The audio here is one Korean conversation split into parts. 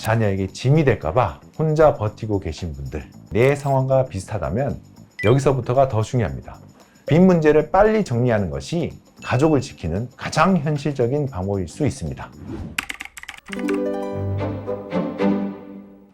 자녀에게 짐이 될까봐 혼자 버티고 계신 분들, 내 상황과 비슷하다면 여기서부터가 더 중요합니다. 빚 문제를 빨리 정리하는 것이 가족을 지키는 가장 현실적인 방법일 수 있습니다.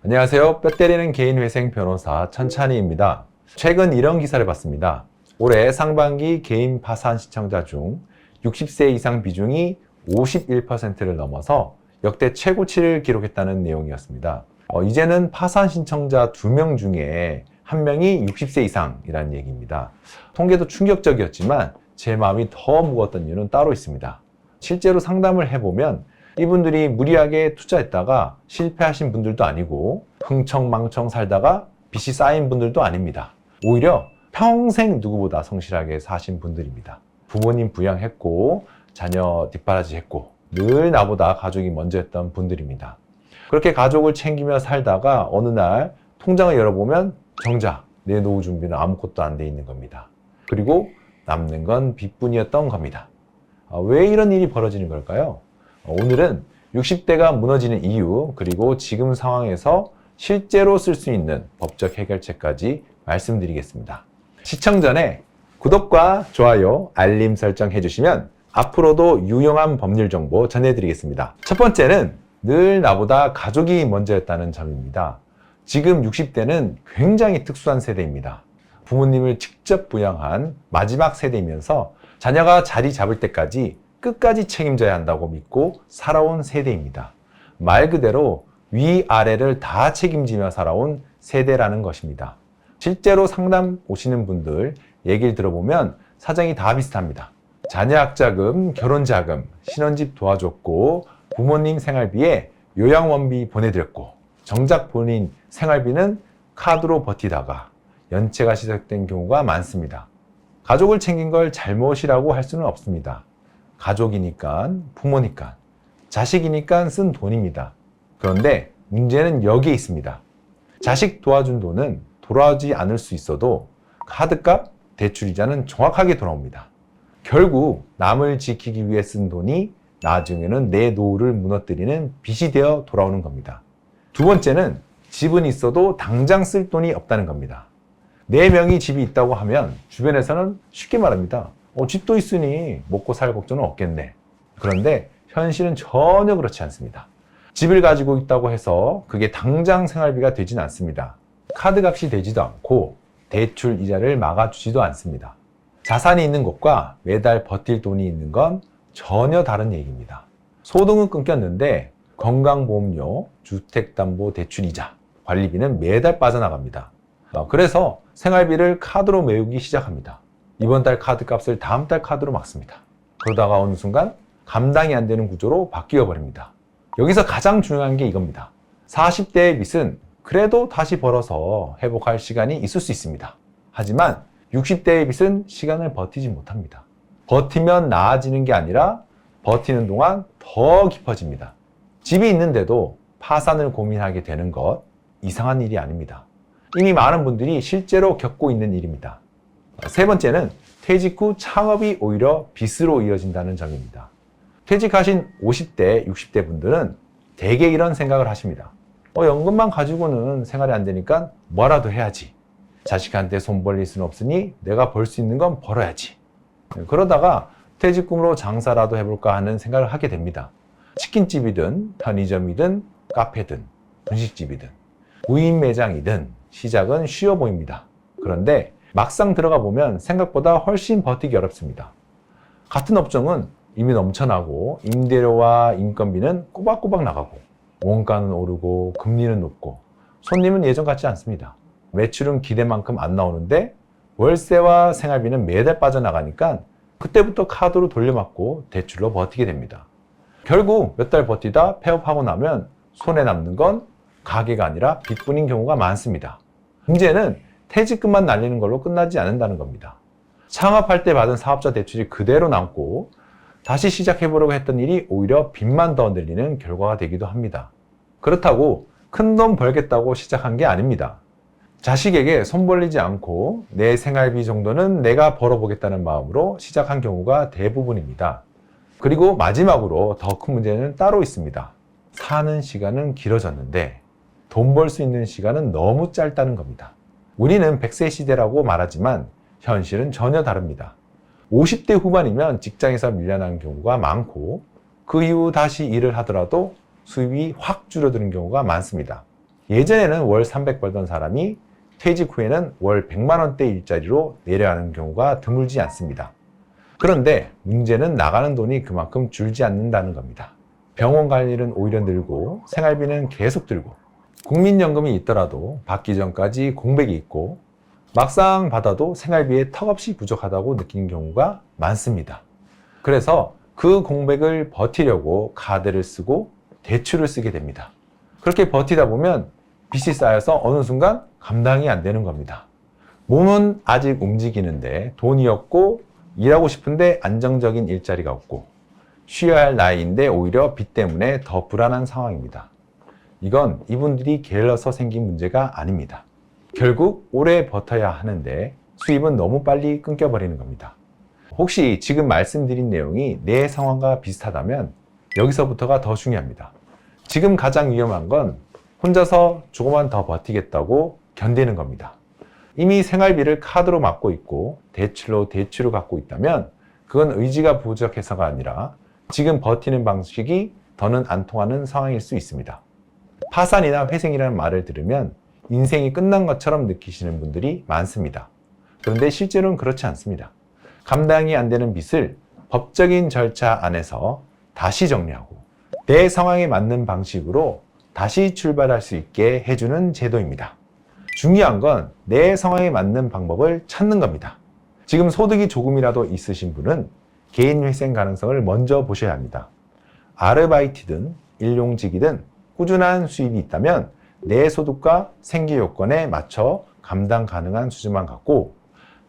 안녕하세요. 뼈 때리는 개인회생 변호사 천찬희입니다. 최근 이런 기사를 봤습니다. 올해 상반기 개인 파산 시청자 중 60세 이상 비중이 51%를 넘어서 역대 최고치를 기록했다는 내용이었습니다. 이제는 파산 신청자 2명 중에 1명이 60세 이상이라는 얘기입니다. 통계도 충격적이었지만 제 마음이 더 무거웠던 이유는 따로 있습니다. 실제로 상담을 해보면 이분들이 무리하게 투자했다가 실패하신 분들도 아니고 흥청망청 살다가 빚이 쌓인 분들도 아닙니다. 오히려 평생 누구보다 성실하게 사신 분들입니다. 부모님 부양했고 자녀 뒷바라지 했고 늘 나보다 가족이 먼저였던 분들입니다. 그렇게 가족을 챙기며 살다가 어느 날 통장을 열어보면 정작 내 노후 준비는 아무것도 안 돼 있는 겁니다. 그리고 남는 건 빚뿐이었던 겁니다. 왜 이런 일이 벌어지는 걸까요? 오늘은 60대가 무너지는 이유, 그리고 지금 상황에서 실제로 쓸 수 있는 법적 해결책까지 말씀드리겠습니다. 시청 전에 구독과 좋아요, 알림 설정 해주시면 앞으로도 유용한 법률 정보 전해드리겠습니다. 첫 번째는 늘 나보다 가족이 먼저였다는 점입니다. 지금 60대는 굉장히 특수한 세대입니다. 부모님을 직접 부양한 마지막 세대이면서 자녀가 자리 잡을 때까지 끝까지 책임져야 한다고 믿고 살아온 세대입니다. 말 그대로 위아래를 다 책임지며 살아온 세대라는 것입니다. 실제로 상담 오시는 분들 얘기를 들어보면 사정이 다 비슷합니다. 자녀 학자금, 결혼자금, 신혼집 도와줬고 부모님 생활비에 요양원비 보내드렸고 정작 본인 생활비는 카드로 버티다가 연체가 시작된 경우가 많습니다. 가족을 챙긴 걸 잘못이라고 할 수는 없습니다. 가족이니까, 부모니까, 자식이니까 쓴 돈입니다. 그런데 문제는 여기에 있습니다. 자식 도와준 돈은 돌아오지 않을 수 있어도 카드값, 대출이자는 정확하게 돌아옵니다. 결국 남을 지키기 위해 쓴 돈이 나중에는 내 노후를 무너뜨리는 빚이 되어 돌아오는 겁니다. 두 번째는 집은 있어도 당장 쓸 돈이 없다는 겁니다. 4명이 집이 있다고 하면 주변에서는 쉽게 말합니다. 집도 있으니 먹고 살 걱정은 없겠네. 그런데 현실은 전혀 그렇지 않습니다. 집을 가지고 있다고 해서 그게 당장 생활비가 되진 않습니다. 카드값이 되지도 않고 대출 이자를 막아주지도 않습니다. 자산이 있는 것과 매달 버틸 돈이 있는 건 전혀 다른 얘기입니다. 소득은 끊겼는데 건강보험료, 주택담보대출이자, 관리비는 매달 빠져나갑니다. 그래서 생활비를 카드로 메우기 시작합니다. 이번 달 카드값을 다음 달 카드로 막습니다. 그러다가 어느 순간 감당이 안 되는 구조로 바뀌어 버립니다. 여기서 가장 중요한 게 이겁니다. 40대의 빚은 그래도 다시 벌어서 회복할 시간이 있을 수 있습니다. 하지만 60대의 빚은 시간을 버티지 못합니다. 버티면 나아지는 게 아니라 버티는 동안 더 깊어집니다. 집이 있는데도 파산을 고민하게 되는 것, 이상한 일이 아닙니다. 이미 많은 분들이 실제로 겪고 있는 일입니다. 세 번째는 퇴직 후 창업이 오히려 빚으로 이어진다는 점입니다. 퇴직하신 50대, 60대 분들은 대개 이런 생각을 하십니다. 연금만 가지고는 생활이 안 되니까 뭐라도 해야지. 자식한테 손 벌릴 수는 없으니 내가 벌 수 있는 건 벌어야지. 그러다가 퇴직금으로 장사라도 해볼까 하는 생각을 하게 됩니다. 치킨집이든 편의점이든 카페든 분식집이든 무인 매장이든 시작은 쉬워 보입니다. 그런데 막상 들어가 보면 생각보다 훨씬 버티기 어렵습니다. 같은 업종은 이미 넘쳐나고 임대료와 인건비는 꼬박꼬박 나가고 원가는 오르고 금리는 높고 손님은 예전 같지 않습니다. 매출은 기대만큼 안 나오는데 월세와 생활비는 매달 빠져나가니까 그때부터 카드로 돌려막고 대출로 버티게 됩니다. 결국 몇 달 버티다 폐업하고 나면 손에 남는 건 가게가 아니라 빚뿐인 경우가 많습니다. 문제는 퇴직금만 날리는 걸로 끝나지 않는다는 겁니다. 창업할 때 받은 사업자 대출이 그대로 남고 다시 시작해보려고 했던 일이 오히려 빚만 더 늘리는 결과가 되기도 합니다. 그렇다고 큰 돈 벌겠다고 시작한 게 아닙니다. 자식에게 손 벌리지 않고 내 생활비 정도는 내가 벌어보겠다는 마음으로 시작한 경우가 대부분입니다. 그리고 마지막으로 더 큰 문제는 따로 있습니다. 사는 시간은 길어졌는데 돈 벌 수 있는 시간은 너무 짧다는 겁니다. 우리는 100세 시대라고 말하지만 현실은 전혀 다릅니다. 50대 후반이면 직장에서 밀려나는 경우가 많고 그 이후 다시 일을 하더라도 수입이 확 줄어드는 경우가 많습니다. 예전에는 월 300 벌던 사람이 퇴직 후에는 월 100만 원대 일자리로 내려가는 경우가 드물지 않습니다. 그런데 문제는 나가는 돈이 그만큼 줄지 않는다는 겁니다. 병원 갈 일은 오히려 늘고 생활비는 계속 들고 국민연금이 있더라도 받기 전까지 공백이 있고 막상 받아도 생활비에 턱없이 부족하다고 느끼는 경우가 많습니다. 그래서 그 공백을 버티려고 카드를 쓰고 대출을 쓰게 됩니다. 그렇게 버티다 보면 빚이 쌓여서 어느 순간 감당이 안 되는 겁니다. 몸은 아직 움직이는데 돈이 없고 일하고 싶은데 안정적인 일자리가 없고 쉬어야 할 나이인데 오히려 빚 때문에 더 불안한 상황입니다. 이건 이분들이 게을러서 생긴 문제가 아닙니다. 결국 오래 버텨야 하는데 수입은 너무 빨리 끊겨버리는 겁니다. 혹시 지금 말씀드린 내용이 내 상황과 비슷하다면 여기서부터가 더 중요합니다. 지금 가장 위험한 건 혼자서 조금만 더 버티겠다고 견디는 겁니다. 이미 생활비를 카드로 막고 있고 대출로 대출을 갖고 있다면 그건 의지가 부족해서가 아니라 지금 버티는 방식이 더는 안 통하는 상황일 수 있습니다. 파산이나 회생이라는 말을 들으면 인생이 끝난 것처럼 느끼시는 분들이 많습니다. 그런데 실제로는 그렇지 않습니다. 감당이 안 되는 빚을 법적인 절차 안에서 다시 정리하고 내 상황에 맞는 방식으로 다시 출발할 수 있게 해주는 제도입니다. 중요한 건 내 상황에 맞는 방법을 찾는 겁니다. 지금 소득이 조금이라도 있으신 분은 개인 회생 가능성을 먼저 보셔야 합니다. 아르바이트든 일용직이든 꾸준한 수입이 있다면 내 소득과 생계 요건에 맞춰 감당 가능한 수준만 갖고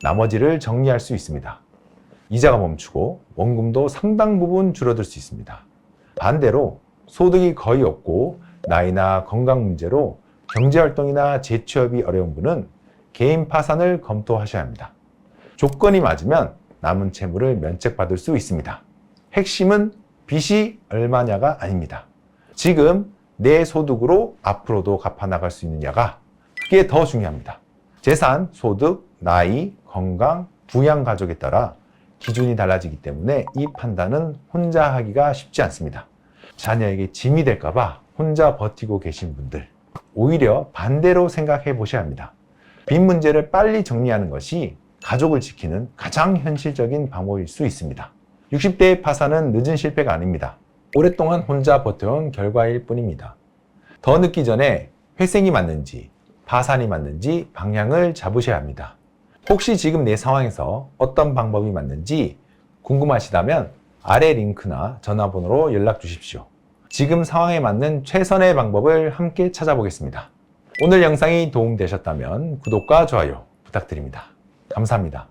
나머지를 정리할 수 있습니다. 이자가 멈추고 원금도 상당 부분 줄어들 수 있습니다. 반대로 소득이 거의 없고 나이나 건강 문제로 경제활동이나 재취업이 어려운 분은 개인 파산을 검토하셔야 합니다. 조건이 맞으면 남은 채무를 면책받을 수 있습니다. 핵심은 빚이 얼마냐가 아닙니다. 지금 내 소득으로 앞으로도 갚아나갈 수 있느냐가 그게 더 중요합니다. 재산, 소득, 나이, 건강, 부양 가족에 따라 기준이 달라지기 때문에 이 판단은 혼자 하기가 쉽지 않습니다. 자녀에게 짐이 될까봐 혼자 버티고 계신 분들, 오히려 반대로 생각해 보셔야 합니다. 빚 문제를 빨리 정리하는 것이 가족을 지키는 가장 현실적인 방법일 수 있습니다. 60대의 파산은 늦은 실패가 아닙니다. 오랫동안 혼자 버텨온 결과일 뿐입니다. 더 늦기 전에 회생이 맞는지 파산이 맞는지 방향을 잡으셔야 합니다. 혹시 지금 내 상황에서 어떤 방법이 맞는지 궁금하시다면 아래 링크나 전화번호로 연락 주십시오. 지금 상황에 맞는 최선의 방법을 함께 찾아보겠습니다. 오늘 영상이 도움되셨다면 구독과 좋아요 부탁드립니다. 감사합니다.